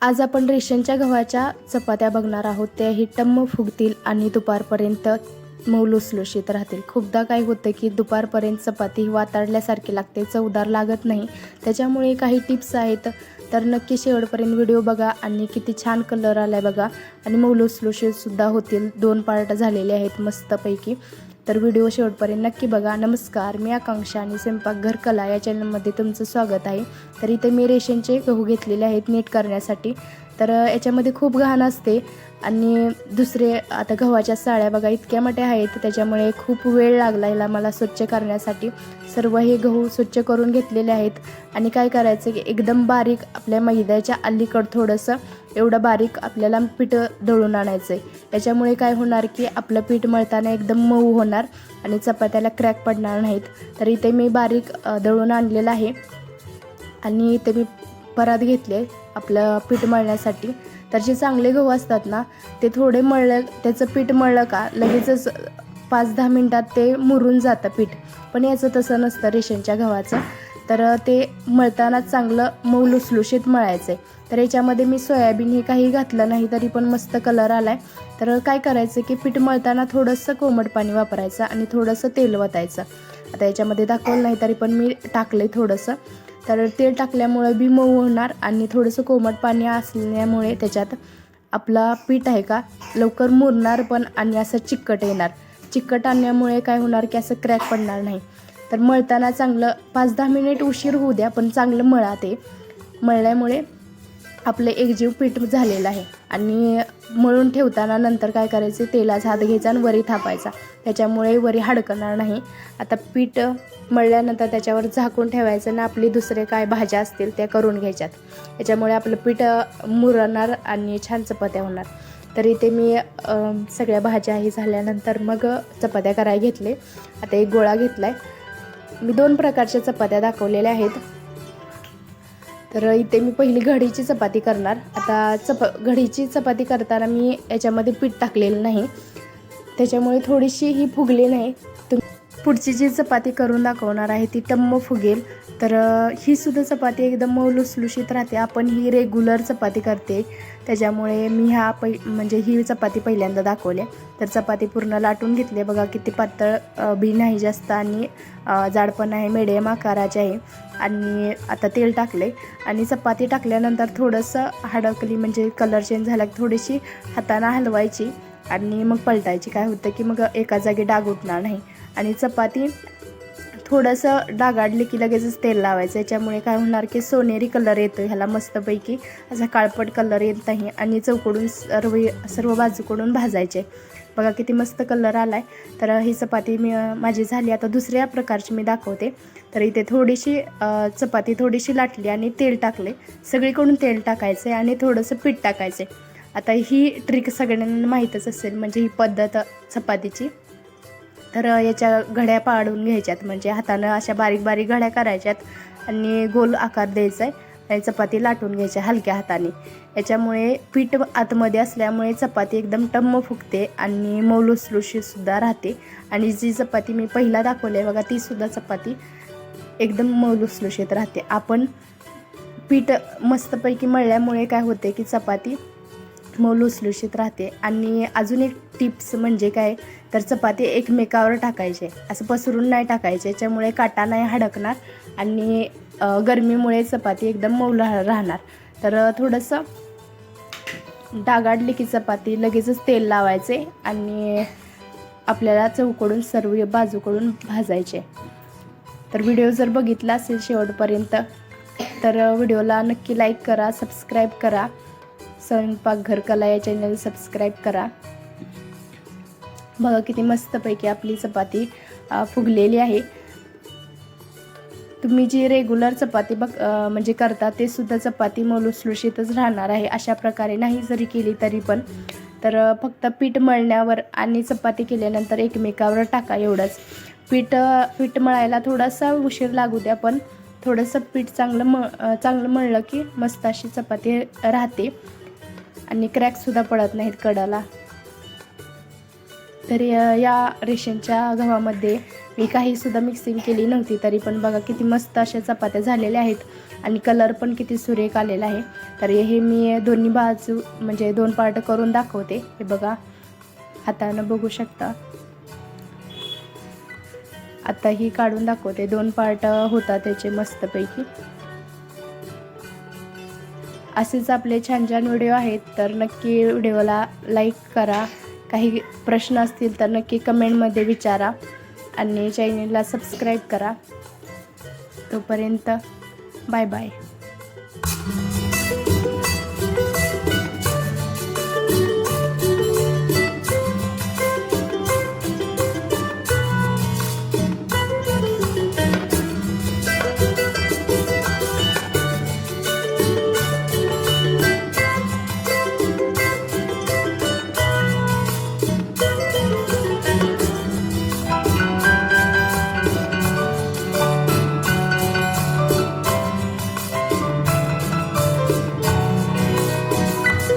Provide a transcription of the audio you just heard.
आज आपण रेशनच्या गव्हाच्या चपात्या बघणार आहोत. त्याही टम्म फुगतील आणि दुपारपर्यंत मऊ लुसलुशीत राहतील. खूपदा काय होतं की दुपारपर्यंत चपाती वाताडल्यासारखी लागते, चवदार लागत नाही. त्याच्यामुळे काही टिप्स आहेत, तर नक्की शेवटपर्यंत व्हिडिओ बघा. आणि किती छान कलर आला आहे बघा, आणि मऊ लुसलुशीतसुद्धा होतील. 2 पार्ट झालेले आहेत मस्तपैकी. तर व्हिडिओ शेवटपर्यंत नक्की बघा. नमस्कार, मी आकांक्षा आणि स्वयंपाकघर कला या चॅनलमध्ये तुमचं स्वागत आहे. तर इथे मी रेशनचे गहू घेतलेले आहेत नीट करण्यासाठी. तर याच्यामध्ये खूप घाण असते आणि दुसरे आता गव्हाच्या साळ्या बघा इतक्या मोठ्या आहेत, त्याच्यामुळे खूप वेळ लागला ह्याला मला स्वच्छ करण्यासाठी. सर्व हे गहू स्वच्छ करून घेतलेले आहेत. आणि काय करायचं की एकदम बारीक आपल्या मैद्याच्या अलीकडं थोडंसं एवढं बारीक आपल्याला पीठ दळून आणायचं आहे. याच्यामुळे काय होणार की आपलं पीठ मळताना एकदम मऊ होणार आणि चपात्याला क्रॅक पडणार नाहीत. तर इथे मी बारीक दळून आणलेलं आहे आणि इथे मी परात घेतले आपलं पीठ मळण्यासाठी. तर जे चांगले गहू असतात ना, ते थोडे मळलं, त्याचं पीठ मळलं का लगेचच 5-10 मिनटात ते मुरून जातं पीठ. पण याचं तसं नसतं रेशनच्या गव्हाचं. तर ते मळताना चांगलं मऊ लुसलुशीत मळायचं आहे. तर याच्यामध्ये मी सोयाबीन हे काही घातलं नाही, तरी पण मस्त कलर आला आहे. तर काय करायचं की पीठ मळताना थोडंसं कोमट पाणी वापरायचं आणि थोडंसं तेल वतायचं. आता याच्यामध्ये दाखवलं नाही तरी पण मी टाकलं थोडंसं. तर तेल टाकल्यामुळे बी मऊ होणार आणि थोडंसं कोमट पाणी असल्यामुळे त्याच्यात आपला पीठ आहे का लवकर मुरणार पण आणि असं चिकट येणार. चिकट आणल्यामुळे काय होणार की असं क्रॅक पडणार नाही. तर मळताना चांगलं 5-10 मिनिट उशीर होऊ द्या, पण चांगलं मळा. ते मळल्यामुळे आपलं एकजीव पीठ झालेलं आहे. आणि मळून ठेवताना नंतर काय करायचं, तेलाचा हात घ्यायचा आणि वरी थापायचा, त्याच्यामुळे वरी हडकणार नाही. आता पीठ मळल्यानंतर त्याच्यावर झाकून ठेवायचं आणि आपली दुसरे काय भाज्या असतील त्या करून घ्यायच्यात. याच्यामुळे आपलं पीठ मुरणार आणि छान चपात्या होणार. तर इथे मी सगळ्या भाज्या ही झाल्यानंतर मग चपात्या करायला घेतले. आता एक गोळा घेतला आहे. मी 2 प्रकारच्या चपात्या दाखवलेल्या आहेत. तर इथे मी पहिली घडीची चपाती करणार. आता घडीची चपाती करताना मी याच्यामध्ये पीठ टाकलेलं नाही, त्याच्यामुळे थोडीशी ही फुगली नाही. पुढची जी चपाती करून दाखवणार आहे ती टम्म फुगेल. तर ही सुद्धा चपाती एकदम मऊ लुसलुशीत राहते. आपण ही रेग्युलर चपाती करते, त्याच्यामुळे मी म्हणजे ही चपाती पहिल्यांदा दाखवली. तर चपाती पूर्ण लाटून घेतली बघा, किती पातळ बी नाही जास्त आणि जाड पण आहे, मिडियम आकाराचे आहे. आणि आता तेल टाकले आणि चपाती टाकल्यानंतर थोडंसं हडकली म्हणजे कलर चेंज झाला की थोडीशी हाताने हलवायची आणि मग पलटायची. काय होतं की मग एका जागी डाग उठणार नाही. आणि चपाती थोडंसं डागाडली की लगेचच तेल लावायचं. याच्यामुळे काय होणार की सोनेरी कलर येतो ह्याला मस्तपैकी, असा काळपट कलर येत नाही. आणि चौकडून सर्व बाजूकडून भाजायचे. बघा किती मस्त कलर आला आहे. तर ही चपाती माझी झाली. आता दुसऱ्या प्रकारची मी दाखवते. तर इथे थोडीशी चपाती थोडीशी लाटली आणि तेल टाकले. सगळीकडून तेल टाकायचं आहे आणि थोडंसं पीठ टाकायचं आहे. आता ही ट्रिक सगळ्यांना माहीतच असेल, म्हणजे ही पद्धत चपातीची. तर याच्या घड्या पाडून घ्यायच्यात, म्हणजे हातानं अशा बारीक बारीक घड्या करायच्यात आणि गोल आकार द्यायचा आहे आणि चपाती लाटून घ्यायची हलक्या हाताने. याच्यामुळे पीठ आतमध्ये असल्यामुळे चपाती एकदम टम्म फुगते आणि मऊ लुसलुशीतसुद्धा राहते. आणि जी चपाती मी पहिला दाखवली आहे बघा, तीसुद्धा चपाती एकदम मऊ लुसलुशीत राहते. आपण पीठ मस्तपैकी मळल्यामुळे काय होते की चपाती मऊ लुसलुशीत राहते. आणि अजून एक टिप्स म्हणजे काय, तर चपाती एकमेकावर टाकायचे, असं पसरून नाही टाकायचे. याच्यामुळे काटा नाही हडकणार आणि गरमीमुळे चपाती एकदम मऊ राहणार. तर थोडंसं डागाडली की चपाती लगेचच तेल लावायचे आणि आपल्याला चौकडून सर्व बाजूकडून भाजायचे. तर व्हिडिओ जर बघितला असेल शेवटपर्यंत तर व्हिडिओला नक्की लाईक करा, सबस्क्राईब करा. स्वयंपाकघर कला या चॅनल सबस्क्राईब करा. बघा किती मस्तपैकी आपली चपाती फुगलेली आहे. तुम्ही जी रेग्युलर चपाती म्हणजे करता ते सुद्धा चपाती मऊ लुसलुशीतच राहणार आहे. अशा प्रकारे नाही जरी केली तरी पण. तर फक्त पीठ मळण्यावर आणि चपाती केल्यानंतर एकमेकावर टाका एवढंच. पीठ मळायला थोडासा उशीर लागू द्या, पण थोडंसं पीठ चांगलं मळलं की मस्त अशी चपाती राहते आणि क्रॅकसुद्धा पडत नाहीत कडाला. तर या रेशनच्या गव्हामध्ये मी काहीसुद्धा मिक्सिंग केली नव्हती, तरी पण बघा किती मस्त अशा चपात्या झालेल्या आहेत. आणि कलर पण किती सुरेख आलेला आहे. तर हे मी दोन्ही बाजू म्हणजे 2 पार्ट करून दाखवते. हे बघा, हातानं बघू शकता. आता ही काढून दाखवते. 2 पार्ट होता त्याचे मस्तपैकी. असेच आपले छान छान व्हिडिओ आहेत, तर नक्की व्हिडिओला लाईक करा. काही प्रश्न असतील तर नक्की कमेंटमध्ये विचारा आणि चॅनलला सबस्क्राईब करा. तोपर्यंत बाय बाय.